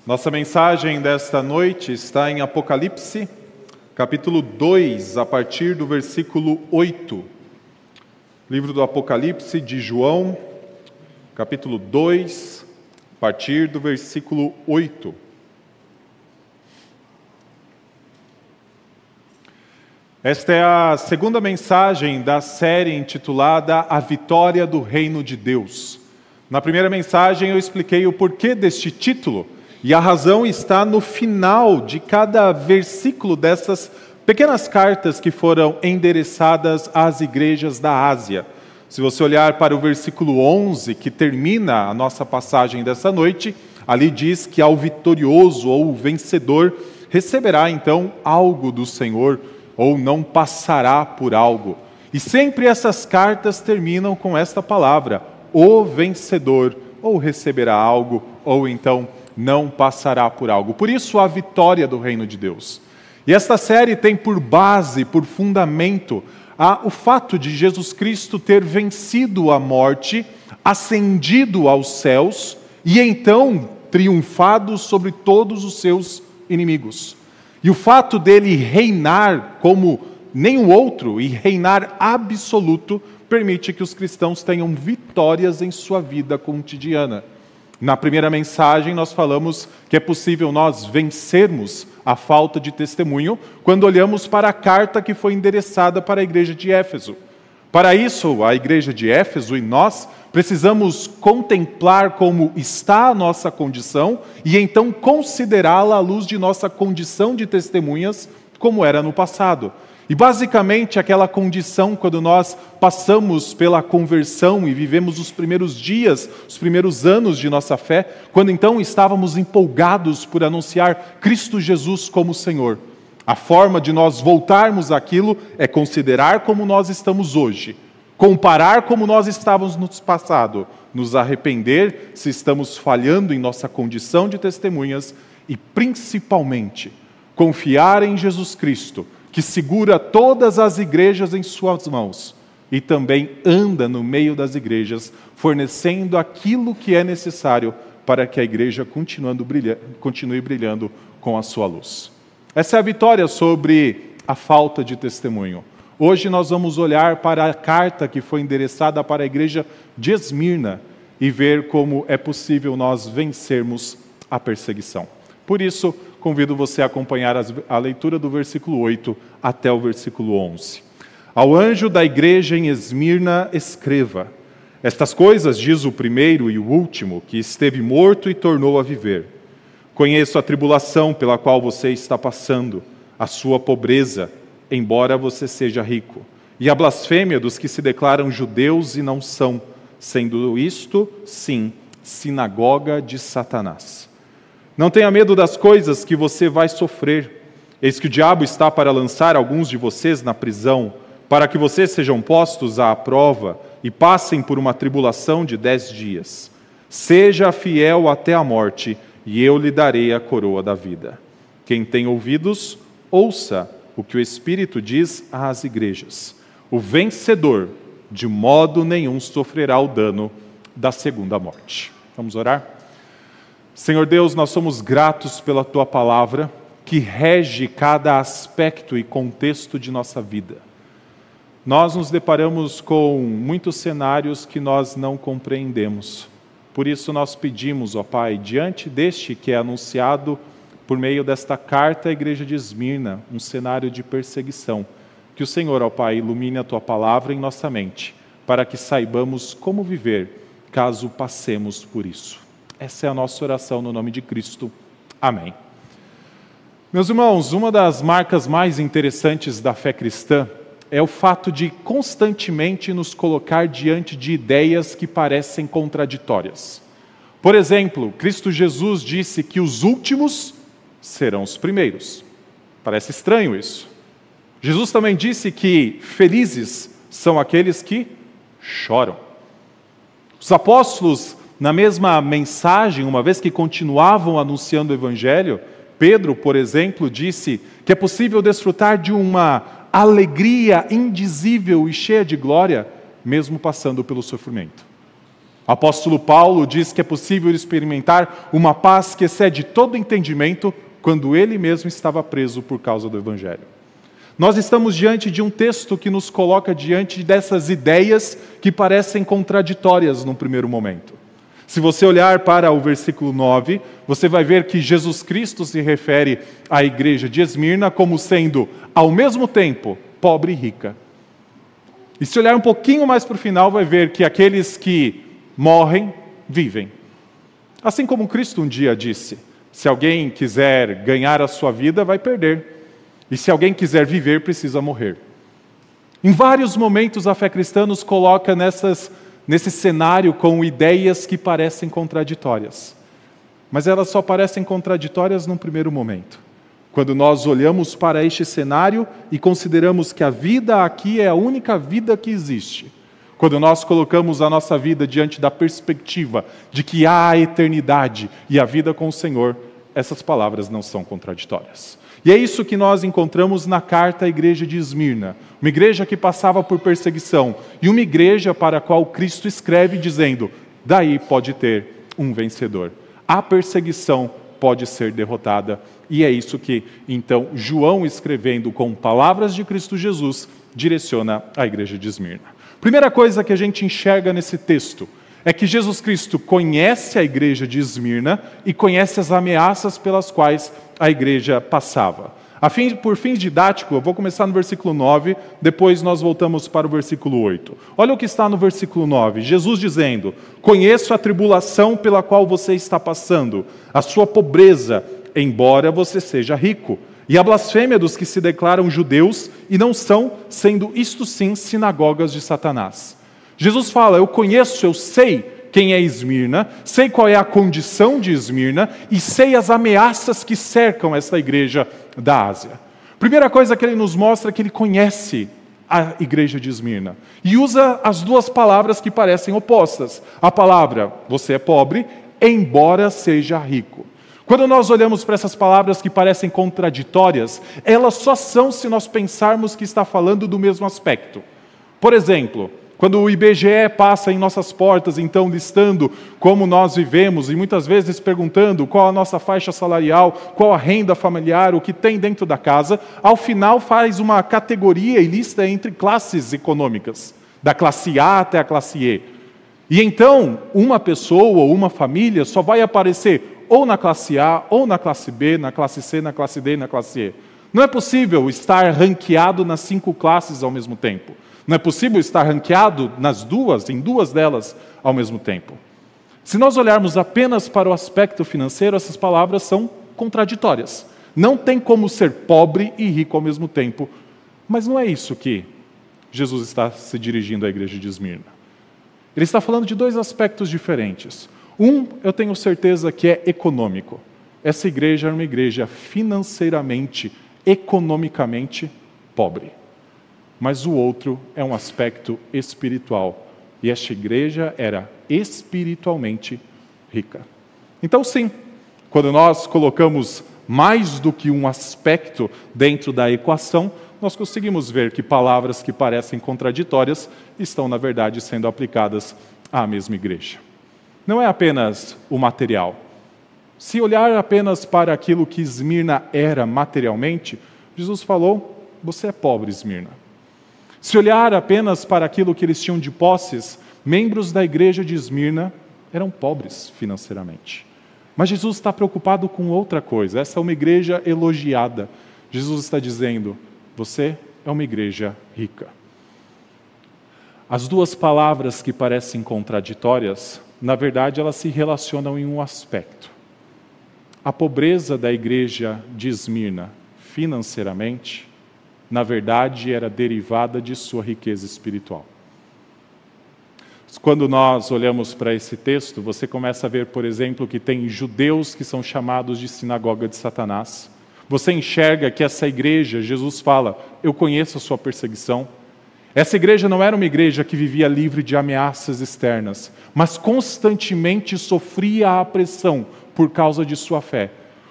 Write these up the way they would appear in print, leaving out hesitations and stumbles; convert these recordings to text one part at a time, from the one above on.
Nossa mensagem desta noite está em Apocalipse, capítulo 2, a partir do versículo 8. Livro do Apocalipse de João, capítulo 2, a partir do versículo 8. Esta é a segunda mensagem da série intitulada A Vitória do Reino de Deus. Na primeira mensagem eu expliquei o porquê deste título, e a razão está no final de cada versículo dessas pequenas cartas que foram endereçadas às igrejas da Ásia. Se você olhar para o versículo 11, que termina a nossa passagem dessa noite, ali diz que ao vitorioso ou vencedor receberá então algo do Senhor, ou não passará por algo. E sempre essas cartas terminam com esta palavra, o vencedor, ou receberá algo, ou então não passará por algo. Por isso a vitória do reino de Deus. E esta série tem por base, por fundamento, o fato de Jesus Cristo ter vencido a morte, ascendido aos céus e então triunfado sobre todos os seus inimigos. E o fato dele reinar como nenhum outro e reinar absoluto permite que os cristãos tenham vitórias em sua vida cotidiana. Na primeira mensagem nós falamos que é possível nós vencermos a falta de testemunho quando olhamos para a carta que foi endereçada para a igreja de Éfeso. Para isso, a igreja de Éfeso e nós precisamos contemplar como está a nossa condição e então considerá-la à luz de nossa condição de testemunhas como era no passado. E basicamente aquela condição quando nós passamos pela conversão e vivemos os primeiros dias, os primeiros anos de nossa fé, quando então estávamos empolgados por anunciar Cristo Jesus como Senhor. A forma de nós voltarmos àquilo é considerar como nós estamos hoje, comparar como nós estávamos no passado, nos arrepender se estamos falhando em nossa condição de testemunhas e principalmente confiar em Jesus Cristo, que segura todas as igrejas em suas mãos e também anda no meio das igrejas, fornecendo aquilo que é necessário para que a igreja continue brilhando com a sua luz. Essa é a vitória sobre a falta de testemunho. Hoje nós vamos olhar para a carta que foi endereçada para a igreja de Esmirna e ver como é possível nós vencermos a perseguição. Por isso, convido você a acompanhar a leitura do versículo 8 até o versículo 11. Ao anjo da igreja em Esmirna escreva: estas coisas diz o primeiro e o último, que esteve morto e tornou a viver. Conheço a tribulação pela qual você está passando, a sua pobreza, embora você seja rico, e a blasfêmia dos que se declaram judeus e não são, sendo isto, sim, sinagoga de Satanás. Não tenha medo das coisas que você vai sofrer. Eis que o diabo está para lançar alguns de vocês na prisão, para que vocês sejam postos à prova e passem por uma tribulação de 10 dias. Seja fiel até a morte, e eu lhe darei a coroa da vida. Quem tem ouvidos, ouça o que o Espírito diz às igrejas. O vencedor, de modo nenhum, sofrerá o dano da segunda morte. Vamos orar? Senhor Deus, nós somos gratos pela Tua palavra, que rege cada aspecto e contexto de nossa vida. Nós nos deparamos com muitos cenários que nós não compreendemos. Por isso nós pedimos, ó Pai, diante deste que é anunciado por meio desta carta à igreja de Esmirna, um cenário de perseguição, que o Senhor, ó Pai, ilumine a Tua palavra em nossa mente, para que saibamos como viver, caso passemos por isso. Essa é a nossa oração no nome de Cristo. Amém. Meus irmãos, uma das marcas mais interessantes da fé cristã é o fato de constantemente nos colocar diante de ideias que parecem contraditórias. Por exemplo, Cristo Jesus disse que os últimos serão os primeiros. Parece estranho isso. Jesus também disse que felizes são aqueles que choram. Os apóstolos, na mesma mensagem, uma vez que continuavam anunciando o Evangelho, Pedro, por exemplo, disse que é possível desfrutar de uma alegria indizível e cheia de glória, mesmo passando pelo sofrimento. O apóstolo Paulo diz que é possível experimentar uma paz que excede todo entendimento quando ele mesmo estava preso por causa do Evangelho. Nós estamos diante de um texto que nos coloca diante dessas ideias que parecem contraditórias num primeiro momento. Se você olhar para o versículo 9, você vai ver que Jesus Cristo se refere à igreja de Esmirna como sendo, ao mesmo tempo, pobre e rica. E se olhar um pouquinho mais para o final, vai ver que aqueles que morrem, vivem. Assim como Cristo um dia disse, se alguém quiser ganhar a sua vida, vai perder. E se alguém quiser viver, precisa morrer. Em vários momentos, a fé cristã nos coloca nesse cenário com ideias que parecem contraditórias. Mas elas só parecem contraditórias num primeiro momento. Quando nós olhamos para este cenário e consideramos que a vida aqui é a única vida que existe. Quando nós colocamos a nossa vida diante da perspectiva de que há a eternidade e a vida com o Senhor, essas palavras não são contraditórias. E é isso que nós encontramos na carta à igreja de Esmirna, uma igreja que passava por perseguição, e uma igreja para a qual Cristo escreve dizendo, daí pode ter um vencedor. A perseguição pode ser derrotada, e é isso que, então, João, escrevendo com palavras de Cristo Jesus, direciona à igreja de Esmirna. Primeira coisa que a gente enxerga nesse texto é que Jesus Cristo conhece a igreja de Esmirna e conhece as ameaças pelas quais a igreja passava. Por fins didáticos, eu vou começar no versículo 9, depois nós voltamos para o versículo 8. Olha o que está no versículo 9, Jesus dizendo, conheço a tribulação pela qual você está passando, a sua pobreza, embora você seja rico, e a blasfêmia dos que se declaram judeus e não são, sendo isto sim sinagogas de Satanás. Jesus fala, eu conheço, eu sei quem é Esmirna, sei qual é a condição de Esmirna e sei as ameaças que cercam essa igreja da Ásia. Primeira coisa que ele nos mostra é que ele conhece a igreja de Esmirna e usa as duas palavras que parecem opostas. A palavra, você é pobre, embora seja rico. Quando nós olhamos para essas palavras que parecem contraditórias, elas só são se nós pensarmos que está falando do mesmo aspecto. Por exemplo, quando o IBGE passa em nossas portas, então listando como nós vivemos e muitas vezes perguntando qual a nossa faixa salarial, qual a renda familiar, o que tem dentro da casa, ao final faz uma categoria e lista entre classes econômicas, da classe A até a classe E. E então, uma pessoa ou uma família só vai aparecer ou na classe A, ou na classe B, na classe C, na classe D e na classe E. Não é possível estar ranqueado nas 5 classes ao mesmo tempo. Não é possível estar ranqueado em duas delas ao mesmo tempo. Se nós olharmos apenas para o aspecto financeiro, essas palavras são contraditórias. Não tem como ser pobre e rico ao mesmo tempo. Mas não é isso que Jesus está se dirigindo à igreja de Esmirna. Ele está falando de 2 aspectos diferentes. Um, eu tenho certeza que é econômico. Essa igreja era uma igreja financeiramente, economicamente pobre. Mas o outro é um aspecto espiritual. E esta igreja era espiritualmente rica. Então, sim, quando nós colocamos mais do que um aspecto dentro da equação, nós conseguimos ver que palavras que parecem contraditórias estão, na verdade, sendo aplicadas à mesma igreja. Não é apenas o material. Se olhar apenas para aquilo que Esmirna era materialmente, Jesus falou, você é pobre, Esmirna. Se olhar apenas para aquilo que eles tinham de posses, membros da igreja de Esmirna eram pobres financeiramente. Mas Jesus está preocupado com outra coisa. Essa é uma igreja elogiada. Jesus está dizendo, você é uma igreja rica. As duas palavras que parecem contraditórias, na verdade, elas se relacionam em um aspecto. A pobreza da igreja de Esmirna, financeiramente, na verdade, era derivada de sua riqueza espiritual. Quando nós olhamos para esse texto, você começa a ver, por exemplo, que tem judeus que são chamados de sinagoga de Satanás. Você enxerga que essa igreja, Jesus fala, eu conheço a sua perseguição. Essa igreja não era uma igreja que vivia livre de ameaças externas, mas constantemente sofria a pressão por causa de sua fé.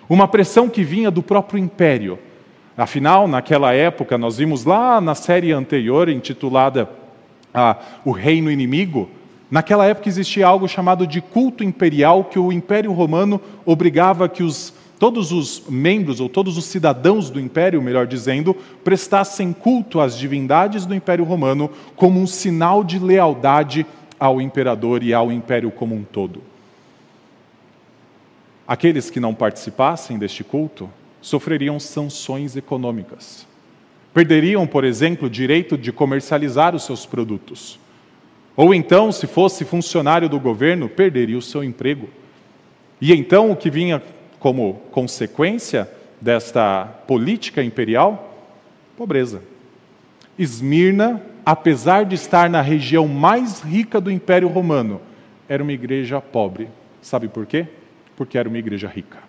Uma pressão que vinha do próprio império. Afinal, naquela época, nós vimos lá na série anterior, intitulada O Reino Inimigo, Naquela época existia algo chamado de culto imperial, que o Império Romano obrigava que todos os membros, ou todos os cidadãos do Império, melhor dizendo, prestassem culto às divindades do Império Romano como um sinal de lealdade ao imperador e ao Império como um todo. Aqueles que não participassem deste culto sofreriam sanções econômicas. Perderiam, por exemplo, o direito de comercializar os seus produtos. Ou então, se fosse funcionário do governo, perderia o seu emprego. E então, o que vinha como consequência desta política imperial? Pobreza. Esmirna, apesar de estar na região mais rica do Império Romano, era uma igreja pobre. Sabe por quê? Porque era uma igreja rica.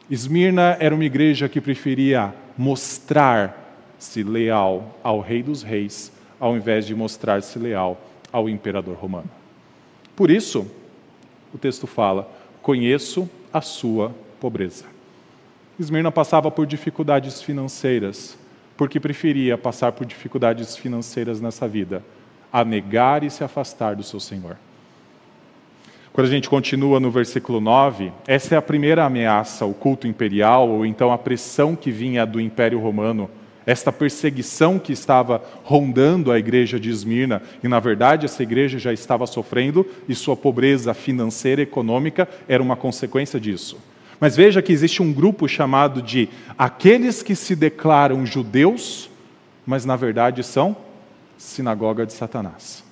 Esmirna era uma igreja que preferia mostrar-se leal ao Rei dos Reis, ao invés de mostrar-se leal ao imperador romano. Por isso, o texto fala, conheço a sua pobreza. Esmirna passava por dificuldades financeiras, porque preferia passar por dificuldades financeiras nessa vida, a negar e se afastar do seu Senhor. Quando a gente continua no versículo 9, essa é a primeira ameaça, o culto imperial, ou então a pressão que vinha do Império Romano, esta perseguição que estava rondando a igreja de Esmirna, e na verdade essa igreja já estava sofrendo, e sua pobreza financeira e econômica era uma consequência disso. Mas veja que existe um grupo chamado de aqueles que se declaram judeus, mas na verdade são sinagoga de Satanás.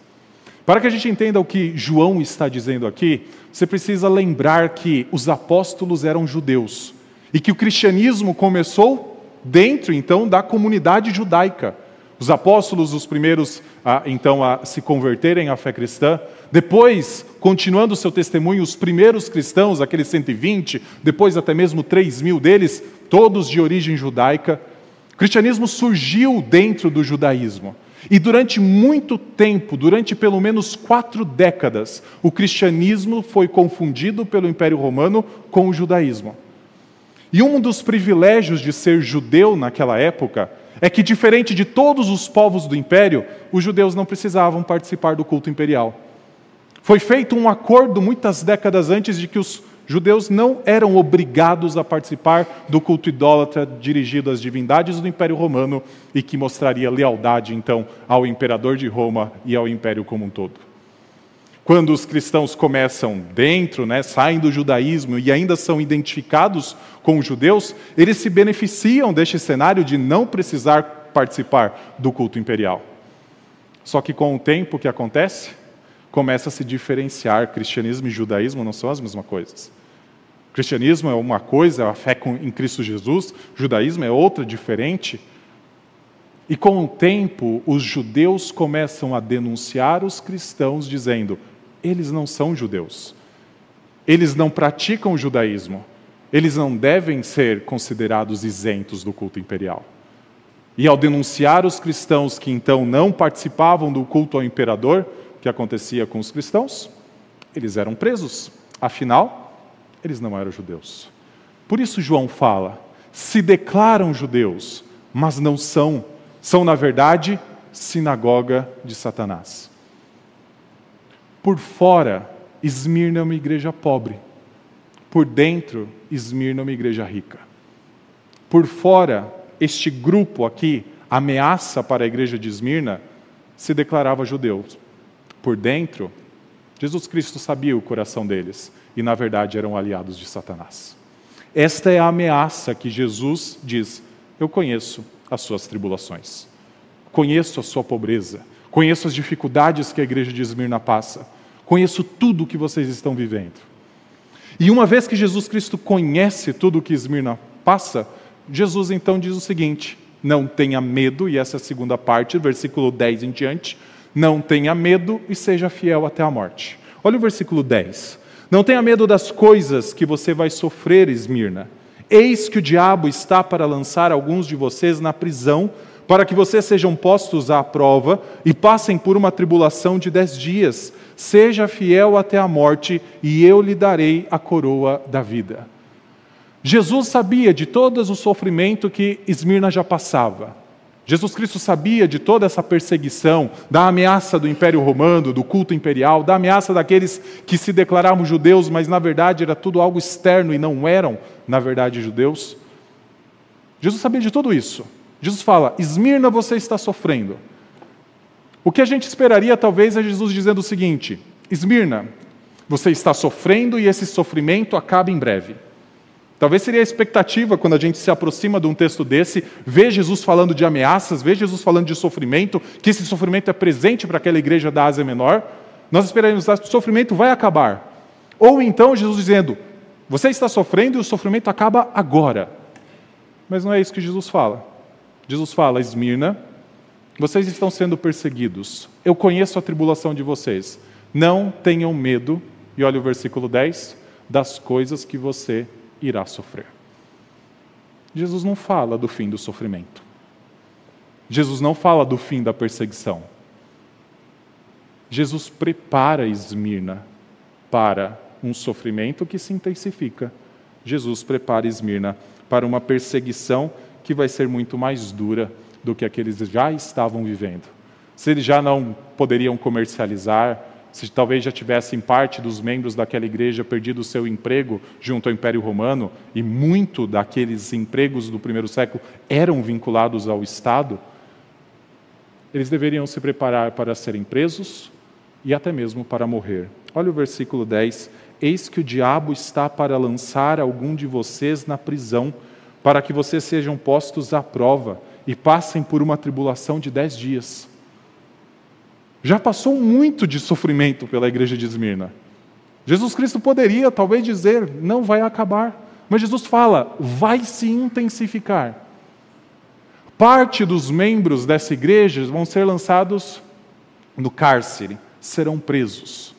Para que a gente entenda o que João está dizendo aqui, você precisa lembrar que os apóstolos eram judeus, e que o cristianismo começou dentro, então, da comunidade judaica. Os apóstolos, os primeiros, a se converterem à fé cristã. Depois, continuando o seu testemunho, os primeiros cristãos, aqueles 120, depois até mesmo 3.000 deles, todos de origem judaica. O cristianismo surgiu dentro do judaísmo. E durante muito tempo, durante pelo menos 4 décadas, o cristianismo foi confundido pelo Império Romano com o judaísmo. E um dos privilégios de ser judeu naquela época é que, diferente de todos os povos do império, os judeus não precisavam participar do culto imperial. Foi feito um acordo muitas décadas antes de que os judeus não eram obrigados a participar do culto idólatra dirigido às divindades do Império Romano e que mostraria lealdade, então, ao imperador de Roma e ao império como um todo. Quando os cristãos começam dentro, saem do judaísmo e ainda são identificados com os judeus, eles se beneficiam deste cenário de não precisar participar do culto imperial. Só que com o tempo, o que acontece? Começa a se diferenciar. Cristianismo e judaísmo não são as mesmas coisas. O cristianismo é uma coisa, a fé em Cristo Jesus, o judaísmo é outra, diferente. E com o tempo, os judeus começam a denunciar os cristãos, dizendo: eles não são judeus, eles não praticam o judaísmo, eles não devem ser considerados isentos do culto imperial. E ao denunciar os cristãos que então não participavam do culto ao imperador, o que acontecia com os cristãos? Eles eram presos, afinal, eles não eram judeus. Por isso João fala, se declaram judeus, mas não são, são na verdade sinagoga de Satanás. Por fora, Esmirna é uma igreja pobre. Por dentro, Esmirna é uma igreja rica. Por fora, este grupo aqui, ameaça para a igreja de Esmirna, se declarava judeus. Por dentro, Jesus Cristo sabia o coração deles e, na verdade, eram aliados de Satanás. Esta é a ameaça que Jesus diz: eu conheço as suas tribulações, conheço a sua pobreza, conheço as dificuldades que a igreja de Esmirna passa, conheço tudo o que vocês estão vivendo. E uma vez que Jesus Cristo conhece tudo o que Esmirna passa, Jesus então diz o seguinte: não tenha medo, e essa é a segunda parte, versículo 10 em diante, não tenha medo e seja fiel até a morte. Olha o versículo 10. Não tenha medo das coisas que você vai sofrer, Esmirna. Eis que o diabo está para lançar alguns de vocês na prisão, para que vocês sejam postos à prova e passem por uma tribulação de 10 dias. Seja fiel até a morte, e eu lhe darei a coroa da vida. Jesus sabia de todo o sofrimento que Esmirna já passava. Jesus Cristo sabia de toda essa perseguição, da ameaça do Império Romano, do culto imperial, da ameaça daqueles que se declaravam judeus, mas na verdade era tudo algo externo e não eram, na verdade, judeus. Jesus sabia de tudo isso. Jesus fala: Esmirna, você está sofrendo. O que a gente esperaria talvez é Jesus dizendo o seguinte: Esmirna, você está sofrendo e esse sofrimento acaba em breve. Talvez seria a expectativa quando a gente se aproxima de um texto desse, ver Jesus falando de ameaças, ver Jesus falando de sofrimento, que esse sofrimento é presente para aquela igreja da Ásia Menor. Nós esperaríamos que o sofrimento vai acabar. Ou então Jesus dizendo: você está sofrendo e o sofrimento acaba agora. Mas não é isso que Jesus fala. Jesus fala: Esmirna, vocês estão sendo perseguidos. Eu conheço a tribulação de vocês. Não tenham medo, e olha o versículo 10, das coisas que você irá sofrer. Jesus não fala do fim do sofrimento. Jesus não fala do fim da perseguição. Jesus prepara Esmirna para um sofrimento que se intensifica. Jesus prepara Esmirna para uma perseguição que vai ser muito mais dura do que aqueles já estavam vivendo. Se eles já não poderiam comercializar, se talvez já tivessem parte dos membros daquela igreja perdido o seu emprego junto ao Império Romano, e muito daqueles empregos do primeiro século eram vinculados ao Estado, eles deveriam se preparar para serem presos e até mesmo para morrer. Olha o versículo 10. Eis que o diabo está para lançar algum de vocês na prisão, para que vocês sejam postos à prova e passem por uma tribulação de 10 dias. Já passou muito de sofrimento pela igreja de Esmirna. Jesus Cristo poderia talvez dizer: não vai acabar. Mas Jesus fala: vai se intensificar. Parte dos membros dessa igreja vão ser lançados no cárcere, serão presos.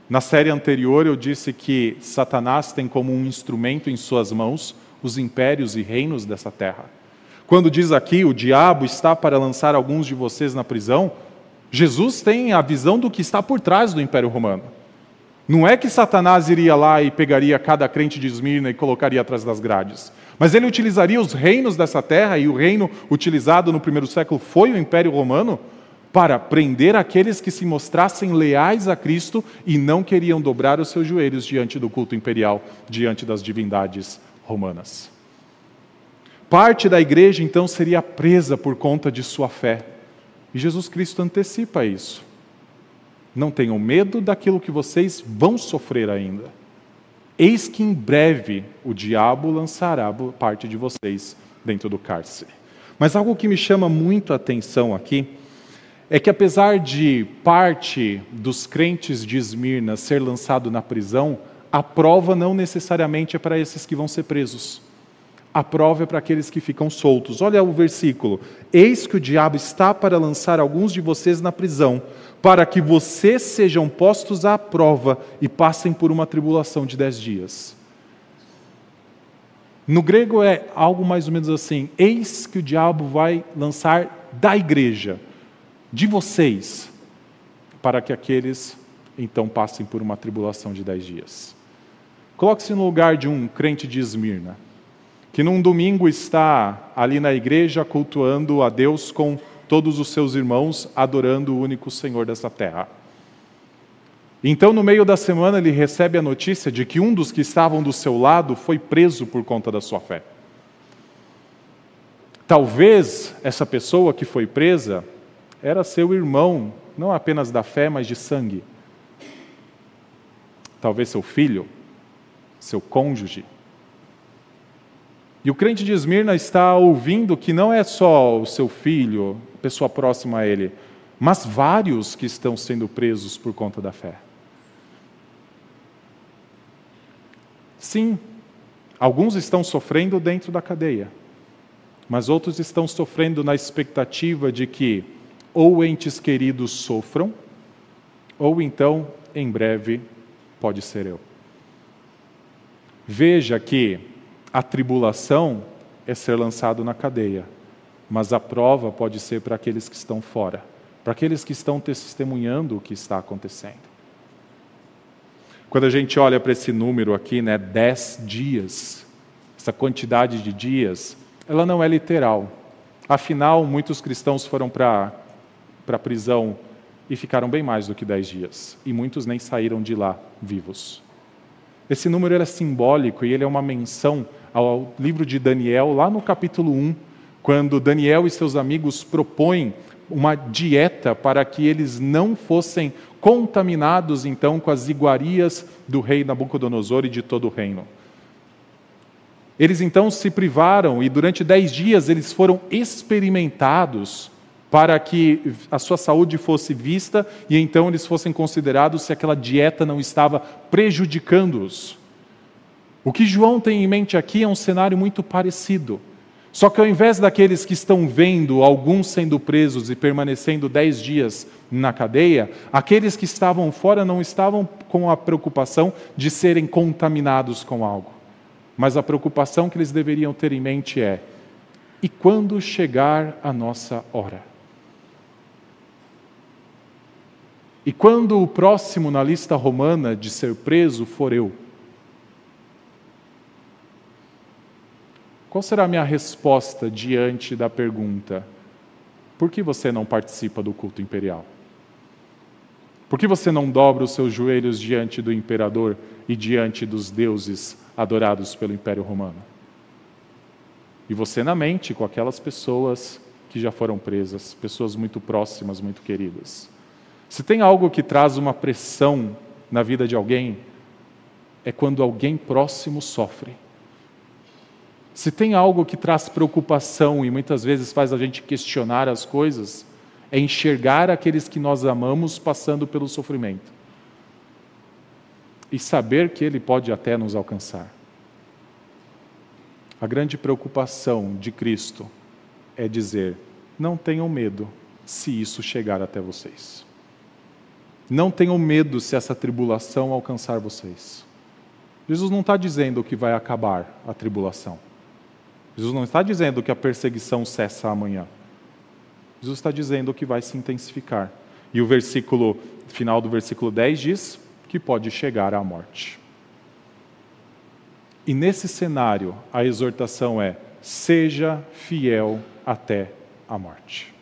Na série anterior eu disse que Satanás tem como um instrumento em suas mãos os impérios e reinos dessa terra. Quando diz aqui: o diabo está para lançar alguns de vocês na prisão, Jesus tem a visão do que está por trás do Império Romano. Não é que Satanás iria lá e pegaria cada crente de Esmirna e colocaria atrás das grades. Mas ele utilizaria os reinos dessa terra, e o reino utilizado no primeiro século foi o Império Romano, para prender aqueles que se mostrassem leais a Cristo e não queriam dobrar os seus joelhos diante do culto imperial, diante das divindades romanas. Parte da igreja, então, seria presa por conta de sua fé. E Jesus Cristo antecipa isso. Não tenham medo daquilo que vocês vão sofrer ainda. Eis que em breve o diabo lançará parte de vocês dentro do cárcere. Mas algo que me chama muito a atenção aqui é que, apesar de parte dos crentes de Esmirna ser lançado na prisão, a prova não necessariamente é para esses que vão ser presos. A prova é para aqueles que ficam soltos. Olha o versículo. Eis que o diabo está para lançar alguns de vocês na prisão, para que vocês sejam postos à prova e passem por uma tribulação de 10 dias. No grego é algo mais ou menos assim: eis que o diabo vai lançar da igreja, de vocês, para que aqueles então passem por uma tribulação de 10 dias. Coloque-se no lugar de um crente de Esmirna, que num domingo está ali na igreja cultuando a Deus com todos os seus irmãos, adorando o único Senhor dessa terra. Então, no meio da semana, ele recebe a notícia de que um dos que estavam do seu lado foi preso por conta da sua fé. Talvez essa pessoa que foi presa era seu irmão, não apenas da fé, mas de sangue. Talvez seu filho, seu cônjuge. E o crente de Esmirna está ouvindo que não é só o seu filho, pessoa próxima a ele, mas vários que estão sendo presos por conta da fé. Sim, alguns estão sofrendo dentro da cadeia, mas outros estão sofrendo na expectativa de que ou entes queridos sofram, ou então, em breve, pode ser eu. Veja que a tribulação é ser lançado na cadeia, mas a prova pode ser para aqueles que estão fora, para aqueles que estão testemunhando o que está acontecendo. Quando a gente olha para esse número aqui, 10 dias, essa quantidade de dias, ela não é literal. Afinal, muitos cristãos foram para a prisão e ficaram bem mais do que 10 dias. E muitos nem saíram de lá vivos. Esse número era simbólico e ele é uma menção ao livro de Daniel, lá no capítulo 1, quando Daniel e seus amigos propõem uma dieta para que eles não fossem contaminados, então, com as iguarias do rei Nabucodonosor e de todo o reino. Eles, então, se privaram e durante 10 dias eles foram experimentados para que a sua saúde fosse vista e então eles fossem considerados se aquela dieta não estava prejudicando-os. O que João tem em mente aqui é um cenário muito parecido. Só que ao invés daqueles que estão vendo alguns sendo presos e permanecendo 10 dias na cadeia, aqueles que estavam fora não estavam com a preocupação de serem contaminados com algo. Mas a preocupação que eles deveriam ter em mente é: e quando chegar a nossa hora? E quando o próximo na lista romana de ser preso for eu? Qual será a minha resposta diante da pergunta: por que você não participa do culto imperial? Por que você não dobra os seus joelhos diante do imperador e diante dos deuses adorados pelo Império Romano? E você na mente com aquelas pessoas que já foram presas, pessoas muito próximas, muito queridas. Se tem algo que traz uma pressão na vida de alguém, é quando alguém próximo sofre. Se tem algo que traz preocupação e muitas vezes faz a gente questionar as coisas, é enxergar aqueles que nós amamos passando pelo sofrimento. E saber que Ele pode até nos alcançar. A grande preocupação de Cristo é dizer: não tenham medo se isso chegar até vocês. Não tenham medo se essa tribulação alcançar vocês. Jesus não está dizendo que vai acabar a tribulação. Jesus não está dizendo que a perseguição cessa amanhã. Jesus está dizendo que vai se intensificar. E o final do versículo 10 diz que pode chegar à morte. E nesse cenário, a exortação é: seja fiel até a morte.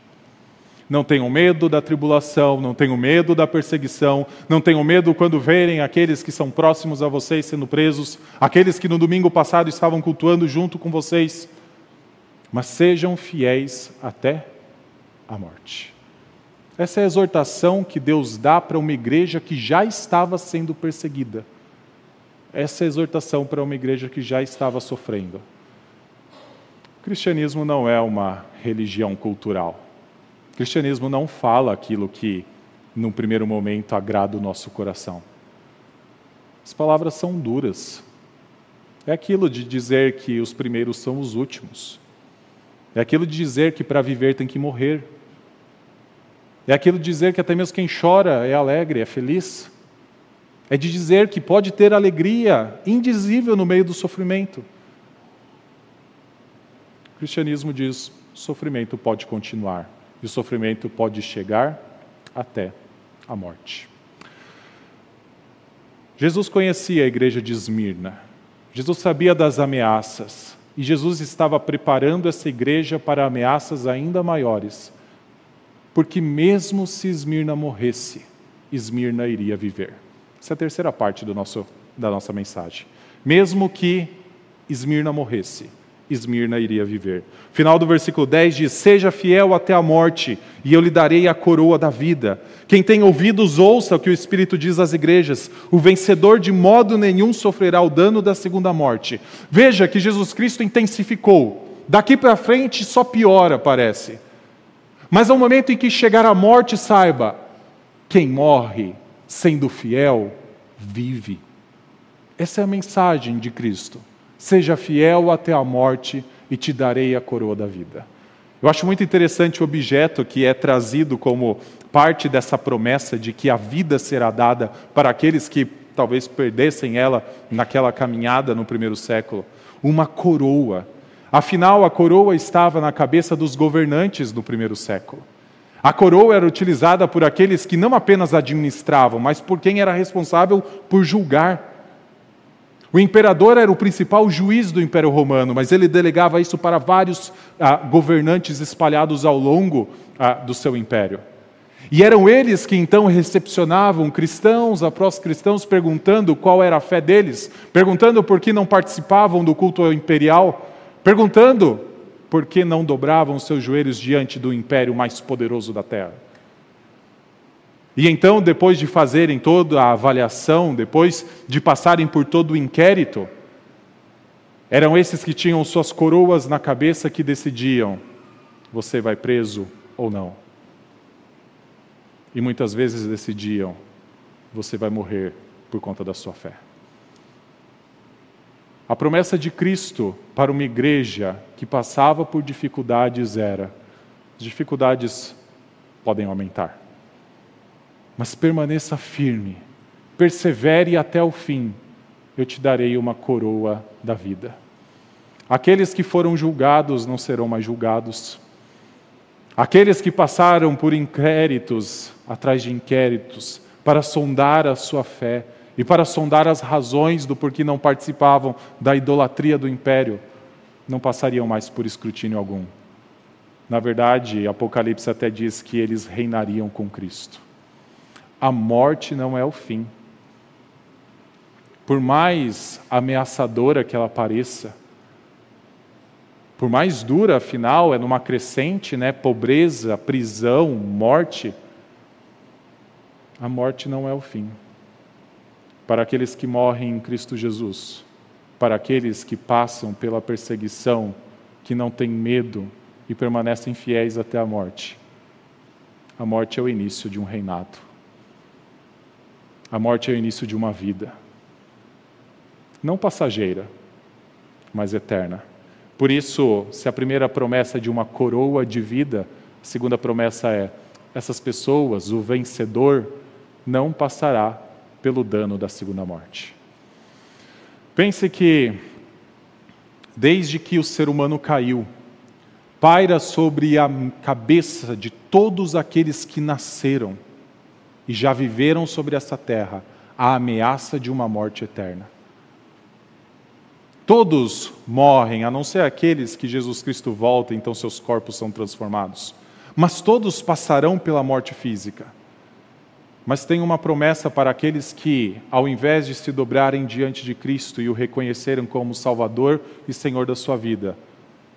Não tenham medo da tribulação, não tenham medo da perseguição, não tenham medo quando verem aqueles que são próximos a vocês sendo presos, aqueles que no domingo passado estavam cultuando junto com vocês, mas sejam fiéis até a morte. Essa é a exortação que Deus dá para uma igreja que já estava sendo perseguida. Essa é a exortação para uma igreja que já estava sofrendo. O cristianismo não é uma religião cultural. O cristianismo não fala aquilo que, num primeiro momento, agrada o nosso coração. As palavras são duras. É aquilo de dizer que os primeiros são os últimos. É aquilo de dizer que para viver tem que morrer. É aquilo de dizer que até mesmo quem chora é alegre, é feliz. É de dizer que pode ter alegria indizível no meio do sofrimento. O cristianismo diz: o sofrimento pode continuar. E o sofrimento pode chegar até a morte. Jesus conhecia a igreja de Esmirna. Jesus sabia das ameaças. E Jesus estava preparando essa igreja para ameaças ainda maiores. Porque mesmo se Esmirna morresse, Esmirna iria viver. Essa é a terceira parte da nossa mensagem. Mesmo que Esmirna morresse, Esmirna iria viver. Final do versículo 10 diz: seja fiel até a morte, e eu lhe darei a coroa da vida. Quem tem ouvidos, ouça o que o Espírito diz às igrejas. O vencedor de modo nenhum sofrerá o dano da segunda morte. Veja que Jesus Cristo intensificou. Daqui para frente só piora, parece. Mas ao momento em que chegar a morte, saiba: quem morre sendo fiel, vive. Essa é a mensagem de Cristo. Seja fiel até a morte e te darei a coroa da vida. Eu acho muito interessante o objeto que é trazido como parte dessa promessa de que a vida será dada para aqueles que talvez perdessem ela naquela caminhada no primeiro século. Uma coroa. Afinal, a coroa estava na cabeça dos governantes no primeiro século. A coroa era utilizada por aqueles que não apenas administravam, mas por quem era responsável por julgar. O imperador era o principal juiz do Império Romano, mas ele delegava isso para vários governantes espalhados ao longo do seu império. E eram eles que então recepcionavam cristãos após cristãos, perguntando qual era a fé deles, perguntando por que não participavam do culto imperial, perguntando por que não dobravam seus joelhos diante do império mais poderoso da terra. E então, depois de fazerem toda a avaliação, depois de passarem por todo o inquérito, eram esses que tinham suas coroas na cabeça que decidiam: você vai preso ou não. E muitas vezes decidiam: você vai morrer por conta da sua fé. A promessa de Cristo para uma igreja que passava por dificuldades era: as dificuldades podem aumentar, mas permaneça firme, persevere até o fim, eu te darei uma coroa da vida. Aqueles que foram julgados não serão mais julgados. Aqueles que passaram por inquéritos, atrás de inquéritos, para sondar a sua fé e para sondar as razões do porquê não participavam da idolatria do império, não passariam mais por escrutínio algum. Na verdade, Apocalipse até diz que eles reinariam com Cristo. A morte não é o fim. Por mais ameaçadora que ela pareça, por mais dura, afinal, é numa crescente, pobreza, prisão, morte, a morte não é o fim. Para aqueles que morrem em Cristo Jesus, para aqueles que passam pela perseguição, que não têm medo e permanecem fiéis até a morte é o início de um reinado. A morte é o início de uma vida, não passageira, mas eterna. Por isso, se a primeira promessa é de uma coroa de vida, a segunda promessa é: essas pessoas, o vencedor, não passará pelo dano da segunda morte. Pense que, desde que o ser humano caiu, paira sobre a cabeça de todos aqueles que nasceram e já viveram sobre essa terra a ameaça de uma morte eterna. Todos morrem, a não ser aqueles que Jesus Cristo volta, então seus corpos são transformados. Mas todos passarão pela morte física. Mas tem uma promessa para aqueles que, ao invés de se dobrarem diante de Cristo e o reconhecerem como Salvador e Senhor da sua vida,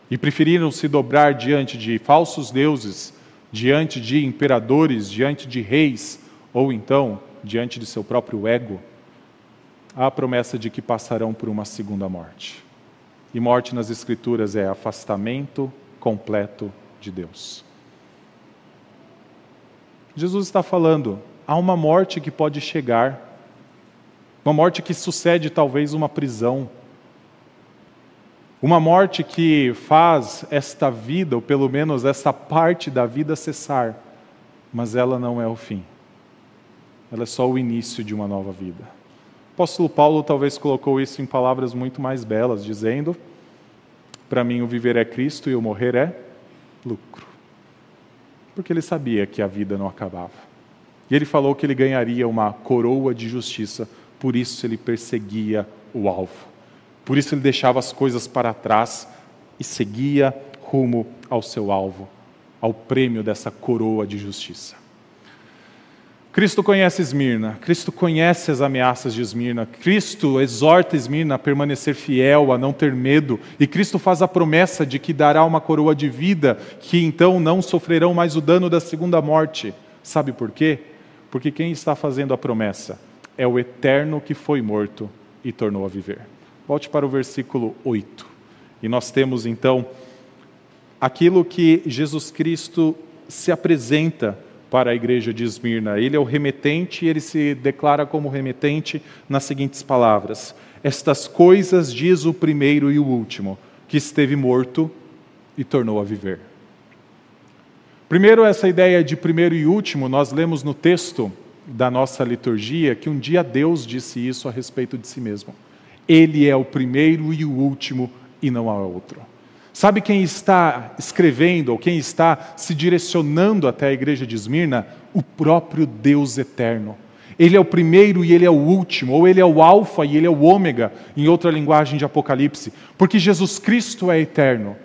e preferiram se dobrar diante de falsos deuses, diante de imperadores, diante de reis, ou então diante de seu próprio ego, há a promessa de que passarão por uma segunda morte. E morte nas Escrituras é afastamento completo de Deus. Jesus está falando, há uma morte que pode chegar, uma morte que sucede talvez uma prisão, uma morte que faz esta vida, ou pelo menos essa parte da vida cessar, mas ela não é o fim. Ela é só o início de uma nova vida. O apóstolo Paulo talvez colocou isso em palavras muito mais belas, dizendo: para mim o viver é Cristo e o morrer é lucro. Porque ele sabia que a vida não acabava. E ele falou que ele ganharia uma coroa de justiça, por isso ele perseguia o alvo. Por isso ele deixava as coisas para trás e seguia rumo ao seu alvo, ao prêmio dessa coroa de justiça. Cristo conhece Esmirna, Cristo conhece as ameaças de Esmirna, Cristo exorta Esmirna a permanecer fiel, a não ter medo, e Cristo faz a promessa de que dará uma coroa de vida, que então não sofrerão mais o dano da segunda morte. Sabe por quê? Porque quem está fazendo a promessa é o eterno que foi morto e tornou a viver. Volte para o versículo 8, e nós temos então aquilo que Jesus Cristo se apresenta para a igreja de Esmirna. Ele é o remetente e ele se declara como remetente nas seguintes palavras: estas coisas diz o primeiro e o último, que esteve morto e tornou a viver. Primeiro, essa ideia de primeiro e último, nós lemos no texto da nossa liturgia que um dia Deus disse isso a respeito de si mesmo. Ele é o primeiro e o último e não há outro. Sabe quem está escrevendo, ou quem está se direcionando até a igreja de Esmirna? O próprio Deus eterno. Ele é o primeiro e Ele é o último, ou Ele é o alfa e Ele é o ômega, em outra linguagem de Apocalipse, porque Jesus Cristo é eterno.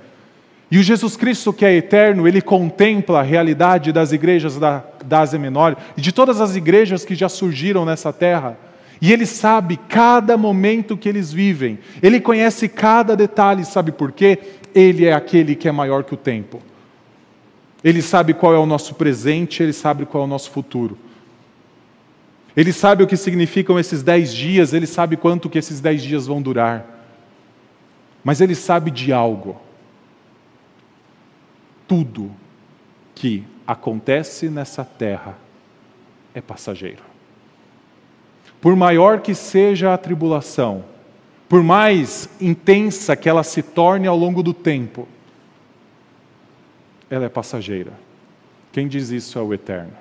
E o Jesus Cristo que é eterno, Ele contempla a realidade das igrejas da Ásia Menor e de todas as igrejas que já surgiram nessa terra. E Ele sabe cada momento que eles vivem. Ele conhece cada detalhe, sabe por quê? Ele é aquele que é maior que o tempo. Ele sabe qual é o nosso presente, Ele sabe qual é o nosso futuro. Ele sabe o que significam esses 10 dias, Ele sabe quanto que esses 10 dias vão durar. Mas Ele sabe de algo. Tudo que acontece nessa terra é passageiro. Por maior que seja a tribulação, por mais intensa que ela se torne ao longo do tempo, ela é passageira. Quem diz isso é o Eterno.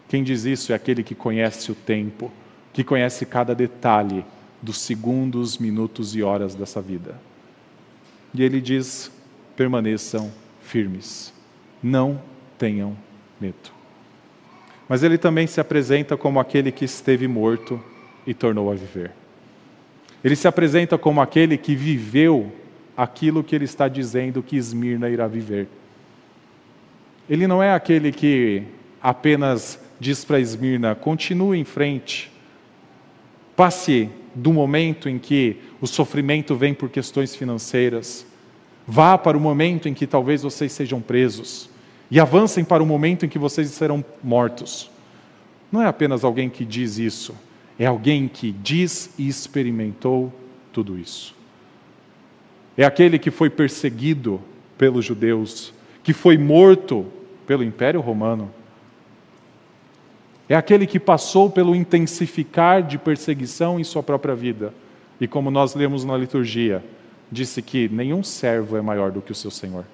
Quem diz isso é aquele que conhece o tempo, que conhece cada detalhe dos segundos, minutos e horas dessa vida. E Ele diz: permaneçam firmes, não tenham medo. Mas Ele também se apresenta como aquele que esteve morto e tornou a viver. Ele se apresenta como aquele que viveu aquilo que Ele está dizendo que Esmirna irá viver. Ele não é aquele que apenas diz para Esmirna: continue em frente, passe do momento em que o sofrimento vem por questões financeiras, vá para o momento em que talvez vocês sejam presos e avancem para o momento em que vocês serão mortos. Não é apenas alguém que diz isso, é alguém que diz e experimentou tudo isso. É aquele que foi perseguido pelos judeus, que foi morto pelo Império Romano. É aquele que passou pelo intensificar de perseguição em sua própria vida. E como nós lemos na liturgia, disse que nenhum servo é maior do que o seu Senhor.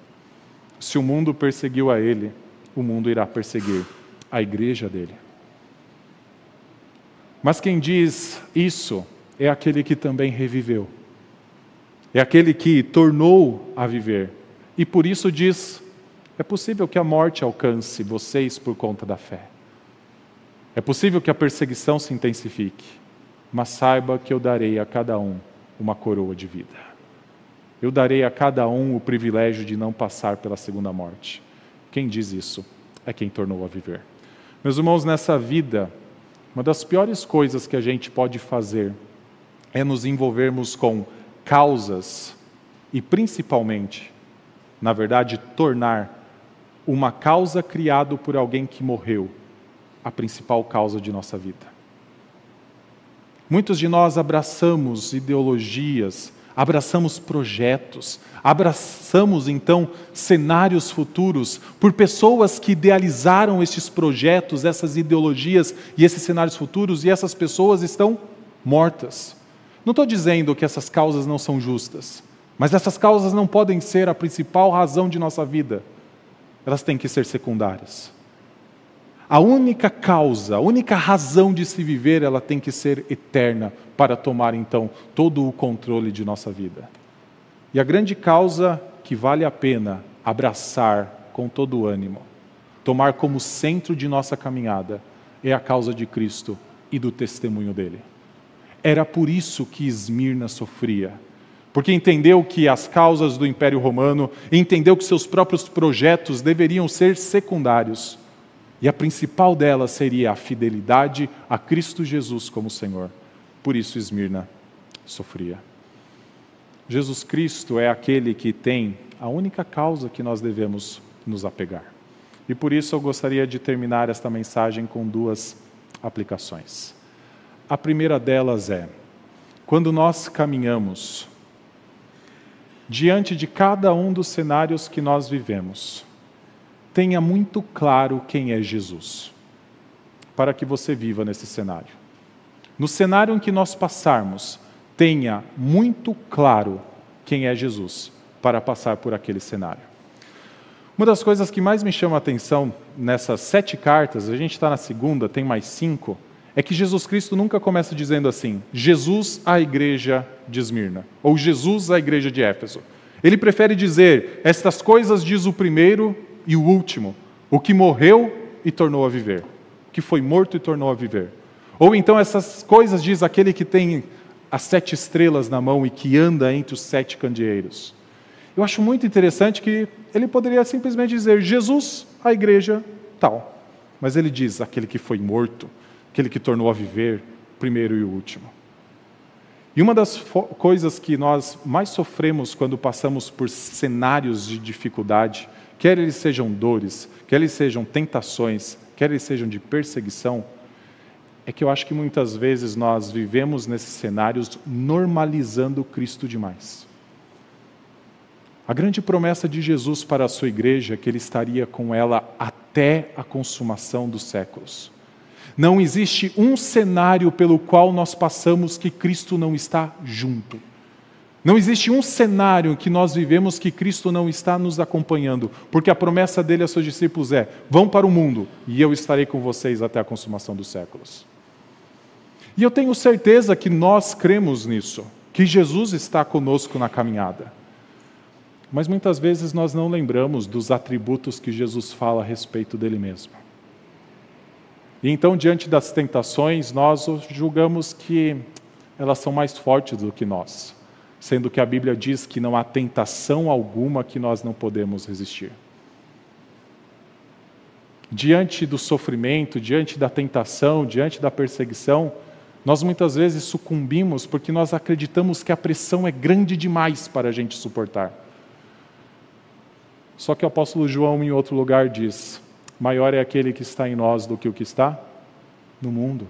Se o mundo perseguiu a Ele, o mundo irá perseguir a igreja dele. Mas quem diz isso é aquele que também reviveu. É aquele que tornou a viver. E por isso diz: é possível que a morte alcance vocês por conta da fé. É possível que a perseguição se intensifique. Mas saiba que eu darei a cada um uma coroa de vida. Eu darei a cada um o privilégio de não passar pela segunda morte. Quem diz isso é quem tornou a viver. Meus irmãos, nessa vida, uma das piores coisas que a gente pode fazer é nos envolvermos com causas e principalmente, na verdade, tornar uma causa criada por alguém que morreu a principal causa de nossa vida. Muitos de nós abraçamos ideologias, abraçamos projetos, abraçamos então cenários futuros por pessoas que idealizaram esses projetos, essas ideologias e esses cenários futuros, e essas pessoas estão mortas. Não estou dizendo que essas causas não são justas, mas essas causas não podem ser a principal razão de nossa vida. Elas têm que ser secundárias. A única causa, a única razão de se viver, ela tem que ser eterna para tomar então todo o controle de nossa vida. E a grande causa que vale a pena abraçar com todo o ânimo, tomar como centro de nossa caminhada, é a causa de Cristo e do testemunho dele. Era por isso que Esmirna sofria, porque entendeu que as causas do Império Romano, entendeu que seus próprios projetos deveriam ser secundários, e a principal delas seria a fidelidade a Cristo Jesus como Senhor. Por isso Esmirna sofria. Jesus Cristo é aquele que tem a única causa que nós devemos nos apegar. E por isso eu gostaria de terminar esta mensagem com duas aplicações. A primeira delas é: quando nós caminhamos diante de cada um dos cenários que nós vivemos, tenha muito claro quem é Jesus, para que você viva nesse cenário. No cenário em que nós passarmos, tenha muito claro quem é Jesus, para passar por aquele cenário. Uma das coisas que mais me chama a atenção nessas 7 cartas, a gente está na segunda, tem mais 5, é que Jesus Cristo nunca começa dizendo assim: Jesus à igreja de Esmirna, ou Jesus à igreja de Éfeso. Ele prefere dizer: estas coisas diz o primeiro e o último, o que morreu e tornou a viver, o que foi morto e tornou a viver. Ou então essas coisas diz aquele que tem as 7 estrelas na mão e que anda entre os 7 candeeiros. Eu acho muito interessante que ele poderia simplesmente dizer Jesus, a igreja, tal. Mas ele diz aquele que foi morto, aquele que tornou a viver, primeiro e o último. E uma das coisas que nós mais sofremos quando passamos por cenários de dificuldade, quer eles sejam dores, quer eles sejam tentações, quer eles sejam de perseguição, é que eu acho que muitas vezes nós vivemos nesses cenários normalizando Cristo demais. A grande promessa de Jesus para a sua igreja é que Ele estaria com ela até a consumação dos séculos. Não existe um cenário pelo qual nós passamos que Cristo não está junto. Não existe um cenário que nós vivemos que Cristo não está nos acompanhando, porque a promessa dele a seus discípulos é: vão para o mundo e eu estarei com vocês até a consumação dos séculos. E eu tenho certeza que nós cremos nisso, que Jesus está conosco na caminhada. Mas muitas vezes nós não lembramos dos atributos que Jesus fala a respeito dele mesmo. E então, diante das tentações, nós julgamos que elas são mais fortes do que nós, sendo que a Bíblia diz que não há tentação alguma que nós não podemos resistir. Diante do sofrimento, diante da tentação, diante da perseguição, nós muitas vezes sucumbimos porque nós acreditamos que a pressão é grande demais para a gente suportar. Só que o apóstolo João, em outro lugar, diz: maior é aquele que está em nós do que o que está no mundo.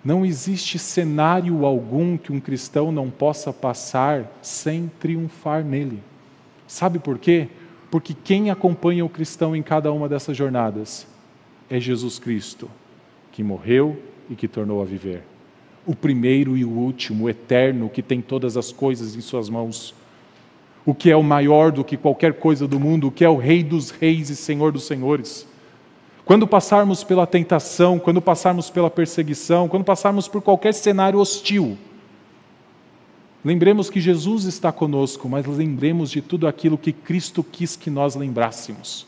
Não existe cenário algum que um cristão não possa passar sem triunfar nele. Sabe por quê? Porque quem acompanha o cristão em cada uma dessas jornadas é Jesus Cristo, que morreu e que tornou a viver. O primeiro e o último, o eterno, que tem todas as coisas em suas mãos. O que é o maior do que qualquer coisa do mundo, o que é o Rei dos reis e Senhor dos senhores. Quando passarmos pela tentação, quando passarmos pela perseguição, quando passarmos por qualquer cenário hostil, lembremos que Jesus está conosco, mas lembremos de tudo aquilo que Cristo quis que nós lembrássemos.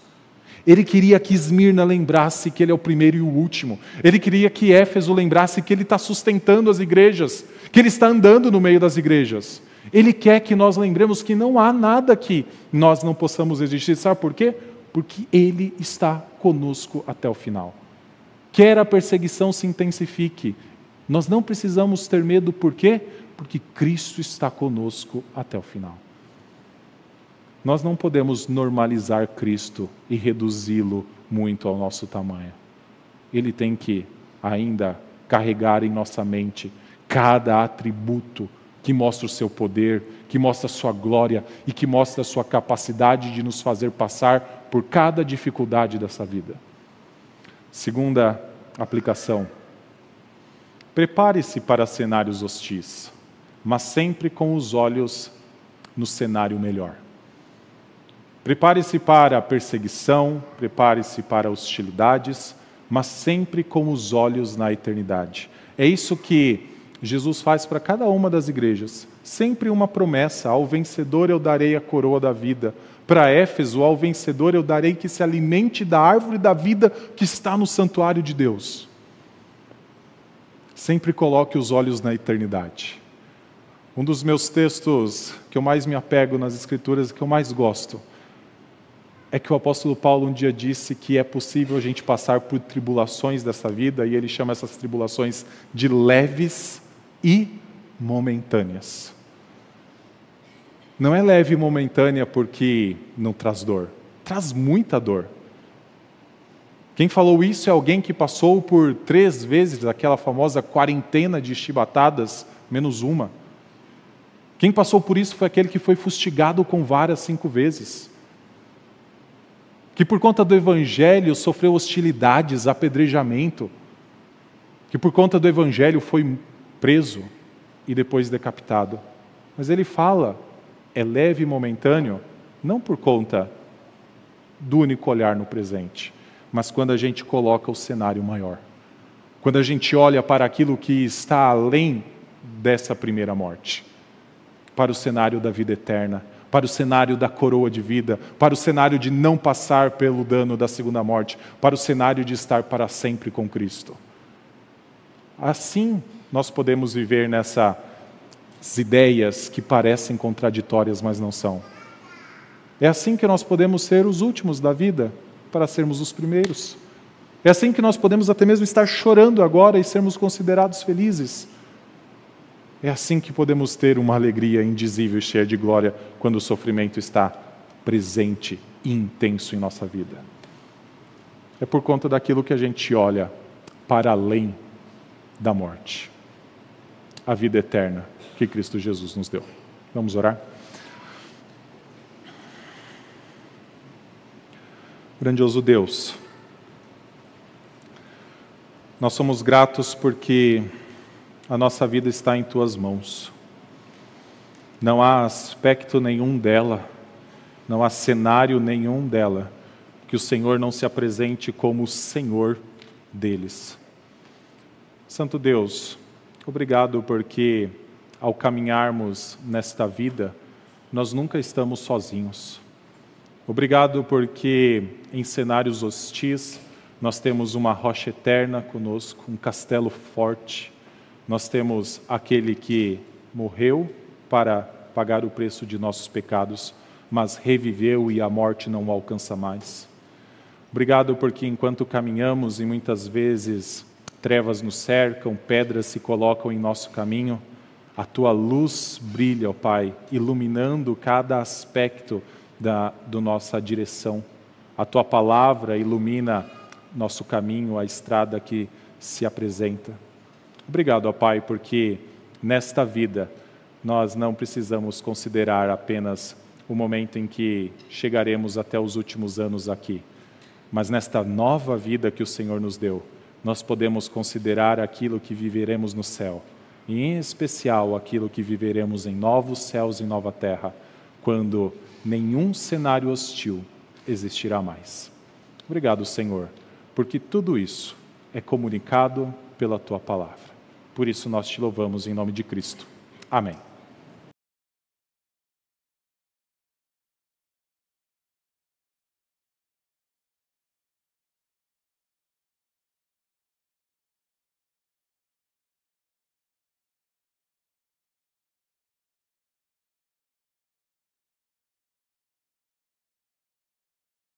Ele queria que Esmirna lembrasse que Ele é o primeiro e o último. Ele queria que Éfeso lembrasse que Ele está sustentando as igrejas, que Ele está andando no meio das igrejas. Ele quer que nós lembremos que não há nada que nós não possamos resistir. Sabe por quê? Porque Ele está conosco até o final. Quer a perseguição se intensifique, nós não precisamos ter medo. Por quê? Porque Cristo está conosco até o final. Nós não podemos normalizar Cristo e reduzi-lo muito ao nosso tamanho. Ele tem que ainda carregar em nossa mente cada atributo que mostra o seu poder, que mostra a sua glória e que mostra a sua capacidade de nos fazer passar por cada dificuldade dessa vida. Segunda aplicação: prepare-se para cenários hostis, mas sempre com os olhos no cenário melhor. Prepare-se para a perseguição, prepare-se para hostilidades, mas sempre com os olhos na eternidade. É isso que Jesus faz para cada uma das igrejas. Sempre uma promessa: ao vencedor eu darei a coroa da vida. Para Éfeso, ao vencedor eu darei que se alimente da árvore da vida que está no santuário de Deus. Sempre coloque os olhos na eternidade. Um dos meus textos que eu mais me apego nas Escrituras e que eu mais gosto é que o apóstolo Paulo um dia disse que é possível a gente passar por tribulações dessa vida, e ele chama essas tribulações de leves e momentâneas. Não é leve e momentânea porque não traz dor, traz muita dor. Quem falou isso é alguém que passou por 3 vezes aquela famosa quarentena de chibatadas, menos uma. Quem passou por isso foi aquele que foi fustigado com varas 5 vezes. Que por conta do Evangelho sofreu hostilidades, apedrejamento. Que por conta do Evangelho foi preso e depois decapitado. Mas ele fala, é leve e momentâneo, não por conta do único olhar no presente, mas quando a gente coloca o cenário maior. Quando a gente olha para aquilo que está além dessa primeira morte. Para o cenário da vida eterna, para o cenário da coroa de vida, para o cenário de não passar pelo dano da segunda morte, para o cenário de estar para sempre com Cristo. Assim nós podemos viver nessas ideias que parecem contraditórias, mas não são. É assim que nós podemos ser os últimos da vida, para sermos os primeiros. É assim que nós podemos até mesmo estar chorando agora e sermos considerados felizes. É assim que podemos ter uma alegria indizível e cheia de glória, quando o sofrimento está presente e intenso em nossa vida. É por conta daquilo que a gente olha para além da morte. A vida eterna que Cristo Jesus nos deu. Vamos orar? Grandioso Deus, nós somos gratos porque a nossa vida está em Tuas mãos. Não há aspecto nenhum dela, não há cenário nenhum dela, que o Senhor não se apresente como o Senhor deles. Santo Deus, obrigado porque ao caminharmos nesta vida, nós nunca estamos sozinhos. Obrigado porque em cenários hostis nós temos uma rocha eterna conosco, um castelo forte. Nós temos aquele que morreu para pagar o preço de nossos pecados, mas reviveu e a morte não o alcança mais. Obrigado porque enquanto caminhamos e muitas vezes trevas nos cercam, pedras se colocam em nosso caminho, a Tua luz brilha, ó Pai, iluminando cada aspecto da nossa direção. A Tua palavra ilumina nosso caminho, a estrada que se apresenta. Obrigado, ó Pai, porque nesta vida nós não precisamos considerar apenas o momento em que chegaremos até os últimos anos aqui, mas nesta nova vida que o Senhor nos deu, nós podemos considerar aquilo que viveremos no céu, e em especial aquilo que viveremos em novos céus e nova terra, quando nenhum cenário hostil existirá mais. Obrigado, Senhor, porque tudo isso é comunicado pela Tua palavra. Por isso nós Te louvamos em nome de Cristo. Amém.